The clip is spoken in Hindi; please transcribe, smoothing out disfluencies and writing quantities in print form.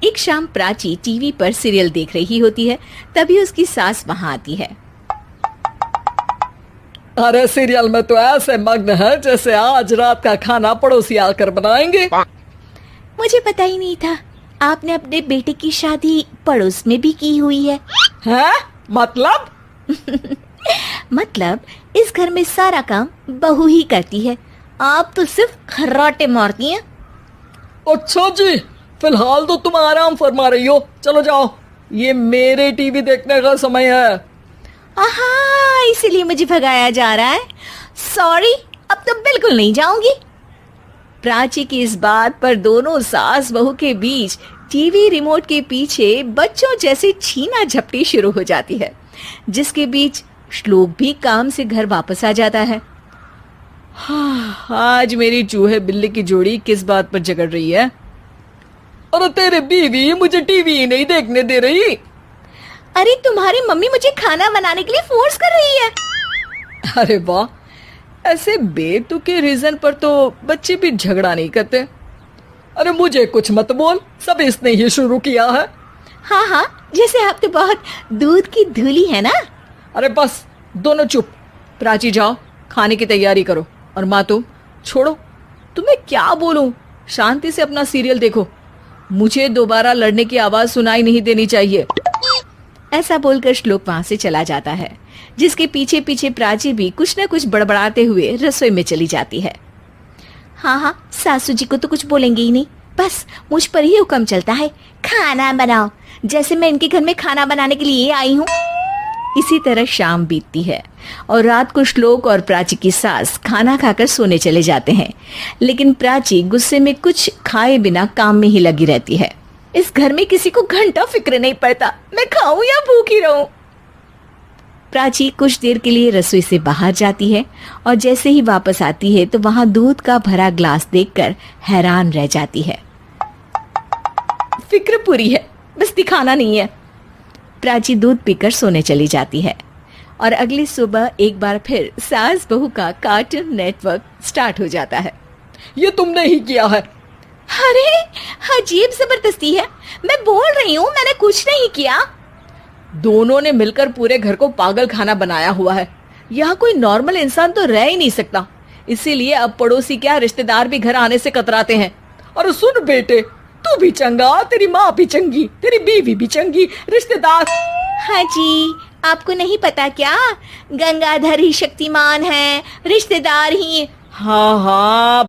एक शाम प्राची टीवी पर सीरियल देख रही होती है। तभी उसकी सास वहां आती है। अरे सीरियल में तो ऐसे मग्न है जैसे आज रात का खाना पड़ोसी आकर बनाएंगे। मुझे पता ही नहीं था आपने अपने बेटे की शादी पड़ोस में भी की हुई है। हैं? मतलब? मतलब इस घर में सारा काम बहू ही करती है, आप तो सिर्फ खर्राटे मारती हैं। अच्छा जी, फिलहाल तो तुम आराम फरमा रही हो, चलो जाओ, ये मेरे टीवी देखने का समय है। आहा, इसीलिए मुझे भगाया जा रहा है। सॉरी, अब तो बिल्कुल नहीं जाऊंगी। प्राची की इस बात पर दोनों सास बहू के बीच टीवी रिमोट के पीछे बच्चों जैसे छीना झपटी शुरू हो जाती है, जिसके बीच श्लोक भी काम से घर वापस आ जाता है। आज मेरी चूहे बिल्ली की जोड़ी किस बात पर झगड़ रही है? अरे तेरे बीवी मुझे टीवी नहीं देखने दे रही। अरे तुम्हारी मम्मी मुझे खाना बनाने के लिए फोर्स कर रही है। अरे वाह, ऐसे बेतुके रीजन पर तो बच्चे भी झगड़ा नहीं करते। अरे मुझे कुछ मत बोल, सब इसने ही शुरू किया है। हाँ हाँ, जैसे आप तो बहुत दूध की धूली है ना। अरे बस, दोनों चुप। प्राची जाओ, खाने की तैयारी करो। और माँ तुम छोड़ो, तुम्हें क्या बोलूं, शांति से अपना सीरियल देखो, मुझे दोबारा लड़ने की आवाज सुनाई नहीं देनी चाहिए। ऐसा बोलकर श्लोक वहां से चला जाता है, जिसके पीछे पीछे प्राची भी कुछ न कुछ बड़बड़ाते हुए रसोई में चली जाती है। हाँ हाँ, सासू जी को तो कुछ बोलेंगे ही नहीं, बस मुझ पर ही हुक्म चलता है, खाना बनाओ, जैसे मैं इनके घर में खाना बनाने के लिए आई हूँ। इसी तरह शाम बीतती है और रात को श्लोक और प्राची की सास खाना खाकर सोने चले जाते हैं, लेकिन प्राची गुस्से में कुछ खाए बिना काम में ही लगी रहती है। इस घर में किसी को घंटा फिक्र नहीं पड़ता, मैं खाऊं या भूखी रहूं। प्राची कुछ देर के लिए रसोई से बाहर जाती है और जैसे ही वापस आती है तो वहां दूध का भरा ग्लास देखकर हैरान रह जाती है। फिक्र पूरी है, बस दिखाना नहीं है। प्राची दूध पीकर सोने चली जाती है और अगली सुबह एक बार फिर सास बहू का कार्टून नेटवर्क स्टार्ट हो जाता है। ये तुमने ही किया है। अरे अजीब जबरदस्ती है, मैं बोल रही हूँ मैंने कुछ नहीं किया। दोनों ने मिलकर पूरे घर को पागल खाना बनाया हुआ है। यहाँ कोई नॉर्मल इंसान तो रह ही नहीं सकता, इसीलिए अब पड़ोसी क्या रिश्तेदार भी घर आने से कतराते हैं। और सुन बेटे, तू भी चंगा, तेरी माँ भी चंगी, तेरी बीवी भी चंगी, रिश्तेदार। हाँ जी, आपको नहीं पता क्या, गंगाधर ही शक्तिमान है, रिश्तेदार ही। हाँ हाँ,